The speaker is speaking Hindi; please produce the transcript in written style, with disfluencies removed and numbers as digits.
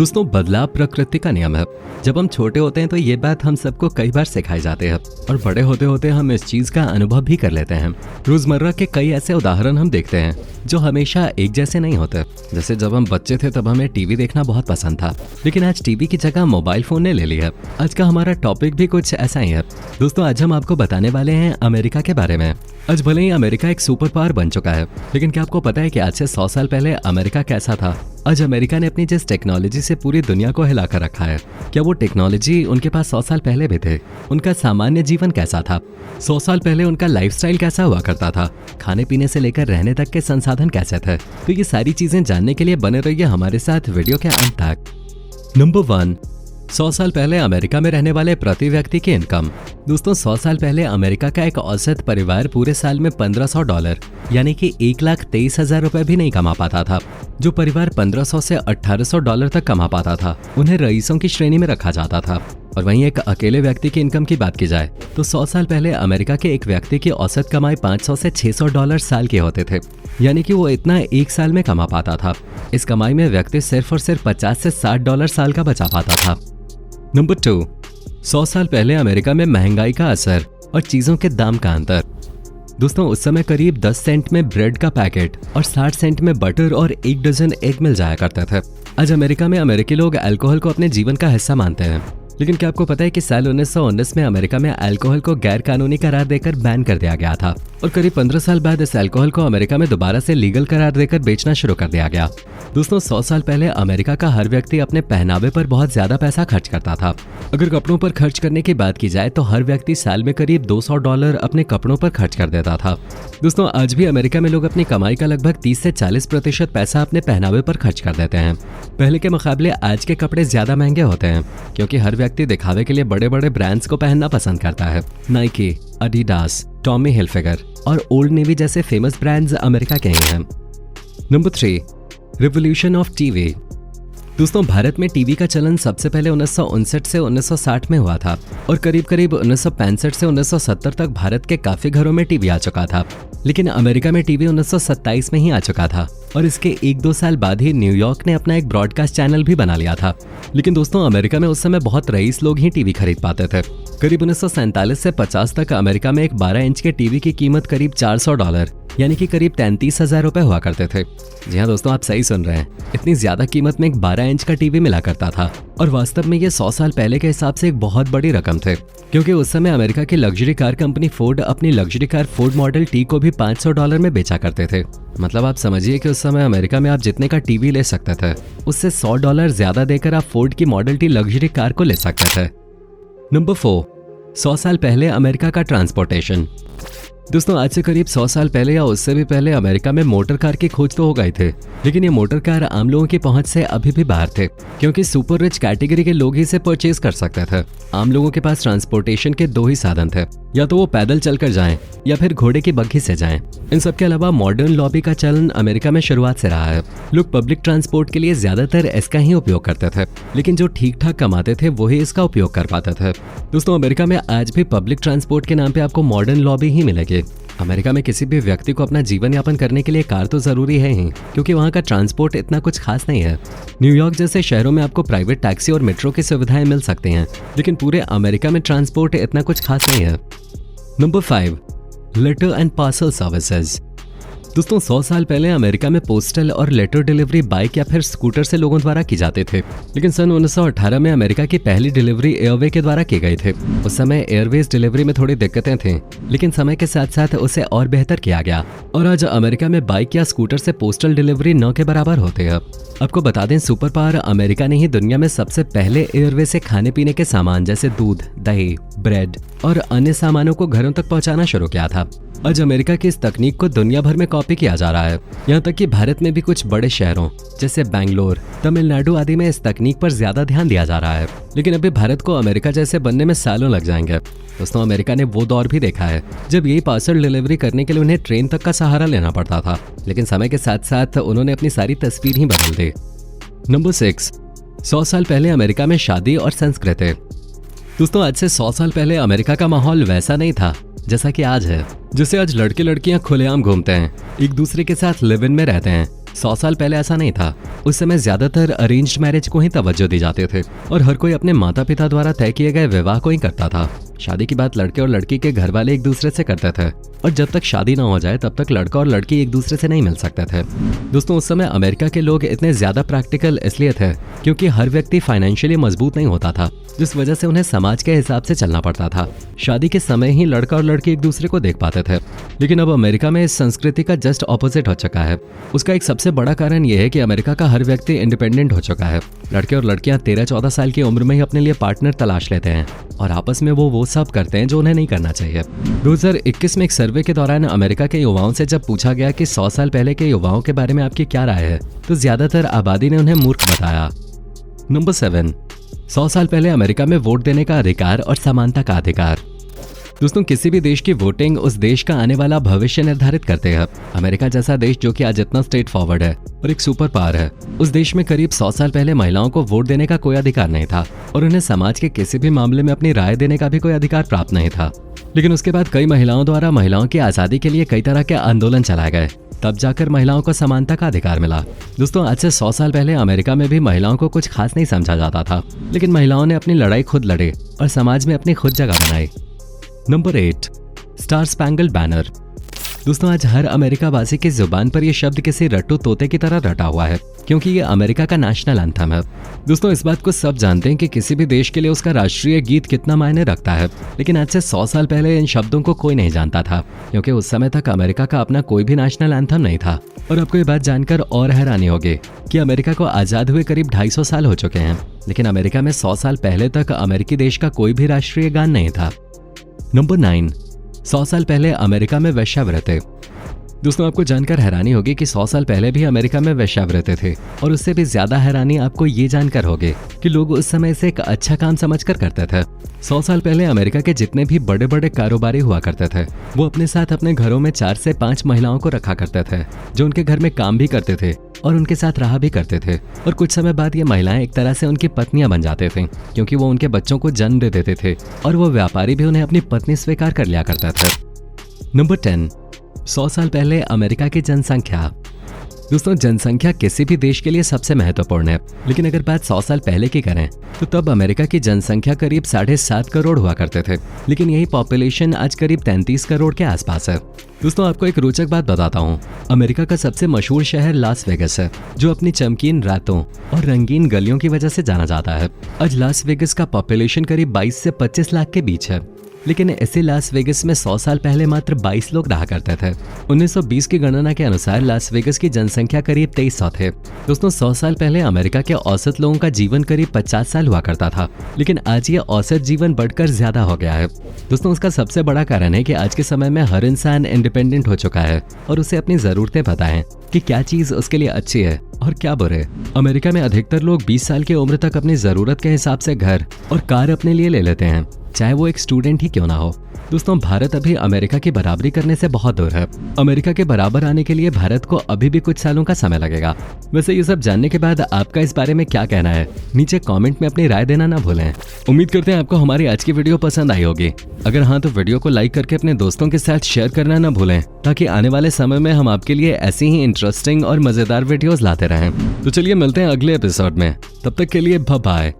दोस्तों, बदलाव प्रकृति का नियम है। जब हम छोटे होते हैं तो ये बात हम सबको कई बार सिखाई जाती है और बड़े होते होते हम इस चीज का अनुभव भी कर लेते हैं। रोजमर्रा के कई ऐसे उदाहरण हम देखते हैं जो हमेशा एक जैसे नहीं होते। जैसे जब हम बच्चे थे तब हमें टीवी देखना बहुत पसंद था, लेकिन आज टीवी की जगह मोबाइल फोन ने ले ली है। आज का हमारा टॉपिक भी कुछ ऐसा ही है। दोस्तों, आज हम आपको बताने वाले हैं अमेरिका के बारे में। आज भले ही अमेरिका एक सुपर पावर बन चुका है, लेकिन क्या आपको पता है कि आज से 100 साल पहले अमेरिका कैसा था? आज अमेरिका ने अपनी जिस टेक्नोलॉजी से पूरी दुनिया को हिला कर रखा है, क्या वो टेक्नोलॉजी उनके पास 100 साल पहले भी थे? उनका सामान्य जीवन कैसा था? 100 साल पहले उनका लाइफस्टाइल कैसा हुआ करता था? खाने पीने से लेकर रहने तक के संसाधन कैसे थे? तो ये सारी चीजें जानने के लिए बने रहिए हमारे साथ वीडियो के अंत तक। नंबर 1, 100 साल पहले अमेरिका में रहने वाले प्रति व्यक्ति की इनकम। दोस्तों, 100 साल पहले अमेरिका का एक औसत परिवार पूरे साल में $1500 यानी कि $1,23,000 भी नहीं कमा पाता था। जो परिवार $1500 से $1800 तक कमा पाता था, उन्हें रईसों की श्रेणी में रखा जाता था। और वहीं एक अकेले व्यक्ति की इनकम की बात की जाए तो 100 साल पहले अमेरिका के एक व्यक्ति की औसत कमाई $500 से $600 साल के होते थे, यानी कि वो इतना एक साल में कमा पाता था। इस कमाई में व्यक्ति सिर्फ और सिर्फ $50 से $60 साल का बचा पाता था। नंबर 2, 100 साल पहले अमेरिका में महंगाई का असर और चीजों के दाम का अंतर। दोस्तों, उस समय करीब 10 सेंट में ब्रेड का पैकेट और 60 सेंट में बटर और 1 डजन एग मिल जाया करते थे। आज अमेरिका में अमेरिकी लोग अल्कोहल को अपने जीवन का हिस्सा मानते हैं, लेकिन क्या आपको पता है कि साल 1919 में अमेरिका में अल्कोहल को गैर कानूनी करार देकर बैन कर दिया गया था और करीब 15 साल बाद इस अल्कोहल को अमेरिका में दोबारा से लीगल करार देकर बेचना शुरू कर दिया गया। दोस्तों, 100 साल पहले अमेरिका का हर व्यक्ति अपने पहनावे पर बहुत ज्यादा पैसा खर्च करता था। अगर कपड़ों पर खर्च करने की बात की जाए तो हर व्यक्ति साल में करीब $200 अपने कपड़ों पर खर्च कर देता था। दोस्तों, आज भी अमेरिका में लोग अपनी कमाई का लगभग 30 से 40% पैसा अपने पहनावे पर खर्च कर देते हैं। पहले के मुकाबले आज के कपड़े ज्यादा महंगे होते हैं क्योंकि हर व्यक्ति दिखावे के लिए बड़े बड़े ब्रांड्स को पहनना पसंद करता है। नाइकी, एडिडास, टॉमी हिलफिगर और ओल्ड नेवी जैसे फेमस ब्रांड्स अमेरिका के ही हैं। Number 3, revolution of TV. दोस्तों, भारत में टीवी का चलन सबसे पहले 1959 से 1960 में हुआ था और करीब करीब 1965 से 1970 तक भारत के काफी घरों में टीवी आ चुका था। लेकिन अमेरिका में टीवी 1927 में ही आ चुका था और इसके 1-2 साल बाद ही न्यूयॉर्क ने अपना एक ब्रॉडकास्ट चैनल भी बना लिया था। लेकिन दोस्तों, अमेरिका में उस समय बहुत रईस लोग ही टीवी खरीद पाते थे। करीब 1947 से 50 तक अमेरिका में एक 12 इंच के टीवी की कीमत करीब $400 यानी कि करीब $33,000 हुआ करते थे। जी हाँ दोस्तों, आप सही सुन रहे हैं, इतनी ज्यादा कीमत में एक 12 इंच का टीवी मिला करता था और वास्तव में ये 100 साल पहले के हिसाब से एक बहुत बड़ी रकम थे, क्योंकि उस समय अमेरिका की लग्जरी कार कंपनी फोर्ड अपनी luxury car Ford model T को भी $500 में बेचा करते थे। मतलब आप समझिए कि उस समय अमेरिका में आप जितने का टीवी ले सकते थे उससे $100 ज्यादा देकर आप फोर्ड की मॉडल टी लग्जरी कार को ले सकते थे। नंबर 4, 100 साल पहले अमेरिका का ट्रांसपोर्टेशन। दोस्तों, आज से करीब 100 साल पहले या उससे भी पहले अमेरिका में मोटर कार की खोज तो हो गई थे, लेकिन ये मोटर कार आम लोगों की पहुंच से अभी भी बाहर थे क्योंकि सुपर रिच कैटेगरी के लोग ही इसे परचेज कर सकते थे। आम लोगों के पास ट्रांसपोर्टेशन के 2 ही साधन थे, या तो वो पैदल चलकर जाएं या फिर घोड़े की बग्घी से जाएं। इन सब के अलावा मॉडर्न लॉबी का चलन अमेरिका में शुरुआत से रहा है। लोग पब्लिक ट्रांसपोर्ट के लिए ज्यादातर इसका ही उपयोग करते थे, लेकिन जो ठीक ठाक कमाते थे वही इसका उपयोग कर पाते थे। दोस्तों, अमेरिका में आज भी पब्लिक ट्रांसपोर्ट के नाम पे आपको मॉडर्न लॉबी ही मिलेगी। अमेरिका में किसी भी व्यक्ति को अपना जीवन यापन करने के लिए कार तो जरूरी है ही, क्योंकि वहाँ का ट्रांसपोर्ट इतना कुछ खास नहीं है। न्यूयॉर्क जैसे शहरों में आपको प्राइवेट टैक्सी और मेट्रो की सुविधाएं मिल सकती हैं, लेकिन पूरे अमेरिका में ट्रांसपोर्ट इतना कुछ खास नहीं है। Number 5, letter and parcel services. दोस्तों, 100 साल पहले अमेरिका में पोस्टल और लेटर डिलीवरी बाइक या फिर स्कूटर से लोगों द्वारा की जाते थे, लेकिन सन 1918 में अमेरिका की पहली डिलीवरी एयरवे के द्वारा की गई थी। उस समय एयरवेज डिलीवरी में थोड़ी दिक्कतें थीं, लेकिन समय के साथ साथ उसे और बेहतर किया गया और आज अमेरिका में बाइक या स्कूटर से पोस्टल डिलीवरी न के बराबर होते हैं। आपको बता दें, सुपर पावर अमेरिका ने ही दुनिया में सबसे पहले एयरवे से खाने पीने के सामान जैसे दूध, दही, ब्रेड और अन्य सामानों को घरों तक पहुंचाना शुरू किया था। आज अमेरिका की इस तकनीक को दुनिया भर में कॉपी किया जा रहा है। यहाँ तक कि भारत में भी कुछ बड़े शहरों जैसे बेंगलोर, तमिलनाडु आदि में इस तकनीक पर ज्यादा ध्यान दिया जा रहा है, लेकिन अभी भारत को अमेरिका जैसे बनने में सालों लग जाएंगे। दोस्तों, अमेरिका ने वो दौर भी देखा है जब यही पार्सल डिलीवरी करने के लिए उन्हें ट्रेन तक का सहारा लेना पड़ता था, लेकिन समय के साथ साथ उन्होंने अपनी सारी तस्वीर ही बदल दी। नंबर 6, 100 साल पहले अमेरिका में शादी और संस्कृति। दोस्तों, आज से 100 साल पहले अमेरिका का माहौल वैसा नहीं था जैसा कि आज है। जैसे आज लड़के लड़कियां खुलेआम घूमते हैं, एक दूसरे के साथ लिव इन में रहते हैं, 100 साल पहले ऐसा नहीं था। उस समय ज्यादातर अरेंज्ड मैरिज को ही तवज्जो दी जाती थी और हर कोई अपने माता पिता द्वारा तय किए गए विवाह को ही करता था। शादी की बात लड़के और लड़की के घर वाले एक दूसरे से करते थे और जब तक शादी ना हो जाए तब तक लड़का और लड़की एक दूसरे से नहीं मिल सकते थे। दोस्तों, उस समय अमेरिका के लोग इतने ज्यादा प्रैक्टिकल इसलिए थे क्योंकि हर व्यक्ति फाइनेंशियली मजबूत नहीं होता था, जिस वजह से उन्हें समाज के हिसाब से चलना पड़ता था। शादी के समय ही लड़का और लड़की एक दूसरे को देख पाते थे। लेकिन अब अमेरिका में इस संस्कृति का जस्ट ऑपोजिट हो चुका है। उसका एक सबसे बड़ा कारण यह है कि अमेरिका का हर व्यक्ति इंडिपेंडेंट हो चुका है। लड़के और लड़कियां 13-14 साल की उम्र में ही अपने लिए पार्टनर तलाश लेते हैं और आपस में वो सब करते हैं जो उन्हें नहीं करना चाहिए। 2021 में एक सर्वे के दौरान अमेरिका के युवाओं से जब पूछा गया कि 100 साल पहले के युवाओं के बारे में आपकी क्या राय है, तो ज्यादातर आबादी ने उन्हें मूर्ख बताया। नंबर 7, 100 साल पहले अमेरिका में वोट देने का अधिकार और समानता का अधिकार। दोस्तों, किसी भी देश की वोटिंग उस देश का आने वाला भविष्य निर्धारित करते हैं। अमेरिका जैसा देश जो कि आज इतना स्ट्रेट फॉरवर्ड है और एक सुपर पावर है, उस देश में करीब 100 साल पहले महिलाओं को वोट देने का कोई अधिकार नहीं था और उन्हें समाज के किसी भी मामले में अपनी राय देने का भी कोई अधिकार प्राप्त नहीं था। लेकिन उसके बाद कई महिलाओं द्वारा महिलाओं की आजादी के लिए कई तरह के आंदोलन चलाए गए, तब जाकर महिलाओं को समानता का अधिकार मिला। दोस्तों, आज से 100 साल पहले अमेरिका में भी महिलाओं को कुछ खास नहीं समझा जाता था, लेकिन महिलाओं ने अपनी लड़ाई खुद लड़ी और समाज में अपनी खुद जगह बनाई। Number 8, star spangled banner. दोस्तों, आज हर अमेरिका वासी की जुबान पर यह शब्द किसी रट्टू तोते की तरह रटा हुआ है क्योंकि ये अमेरिका का नेशनल एंथम है। दोस्तों, इस बात को सब जानते हैं कि किसी भी देश के लिए उसका राष्ट्रीय गीत कितना मायने रखता है, लेकिन आज से 100 साल पहले इन शब्दों को कोई नहीं जानता था क्योंकि उस समय तक अमेरिका का अपना कोई भी नेशनल एंथम नहीं था। और आपको ये बात जानकर और हैरानी होगी कि अमेरिका को आजाद हुए करीब 250 साल हो चुके हैं, लेकिन अमेरिका में 100 साल पहले तक अमेरिकी देश का कोई भी राष्ट्रीय गान नहीं था। नंबर 9, 100 साल पहले अमेरिका में वेश्यावृत्ति। दोस्तों, आपको जानकर हैरानी होगी कि 100 साल पहले भी अमेरिका में वेश्यावृत्ति थे और उससे भी ज्यादा हैरानी आपको ये जानकर होगी कि लोग उस समय से एक अच्छा काम समझकर करते थे। 100 साल पहले अमेरिका के जितने भी बड़े बड़े कारोबारी हुआ करते थे वो अपने साथ अपने घरों में 4 से 5 महिलाओं को रखा करते थे जो उनके घर में काम भी करते थे और उनके साथ रहा भी करते थे। और कुछ समय बाद ये महिलाएं एक तरह से उनकी पत्नियां बन जाते थे क्योंकि वो उनके बच्चों को जन्म दे देते थे और वो व्यापारी भी उन्हें अपनी पत्नी स्वीकार कर लिया करते थे। नंबर 10, 100 साल पहले अमेरिका की जनसंख्या। दोस्तों, जनसंख्या किसी भी देश के लिए सबसे महत्वपूर्ण है, लेकिन अगर बात 100 साल पहले की करें तो तब अमेरिका की जनसंख्या करीब 7.5 करोड़ हुआ करते थे, लेकिन यही पॉपुलेशन आज करीब 33 करोड़ के आसपास है। दोस्तों, आपको एक रोचक बात बताता हूँ। अमेरिका का सबसे मशहूर शहर लास वेगस है जो अपनी चमकीन रातों और रंगीन गलियों की वजह से जाना जाता है। आज लास वेगस का पॉपुलेशन करीब 22 से 25 लाख के बीच है, लेकिन इसी लास वेगस में 100 साल पहले मात्र 22 लोग रहा करते थे। 1920 की गणना के अनुसार लास वेगस की जनसंख्या करीब 2300 थे। दोस्तों, 100 साल पहले अमेरिका के औसत लोगों का जीवन करीब 50 साल हुआ करता था, लेकिन आज ये औसत जीवन बढ़कर ज्यादा हो गया है। दोस्तों, उसका सबसे बड़ा कारण है कि आज के समय में हर इंसान इंडिपेंडेंट हो चुका है और उसे अपनी जरूरतें पता है कि क्या चीज उसके लिए अच्छी है और क्या बुरे। अमेरिका में अधिकतर लोग 20 साल की उम्र तक अपनी जरूरत के हिसाब से घर और कार अपने लिए ले लेते हैं, चाहे वो एक स्टूडेंट ही क्यों ना हो। दोस्तों, भारत अभी अमेरिका की बराबरी करने से बहुत दूर है। अमेरिका के बराबर आने के लिए भारत को अभी भी कुछ सालों का समय लगेगा। वैसे ये सब जानने के बाद आपका इस बारे में क्या कहना है, नीचे कमेंट में अपनी राय देना ना भूलें। उम्मीद करते हैं आपको हमारी आज की वीडियो पसंद आई होगी। अगर हाँ, तो वीडियो को लाइक करके अपने दोस्तों के साथ शेयर करना ना भूलें ताकि आने वाले समय में हम आपके लिए ऐसी ही इंटरेस्टिंग और मजेदार वीडियोस लाते रहें। तो चलिए मिलते हैं अगले एपिसोड में, तब तक के लिए बाय बाय।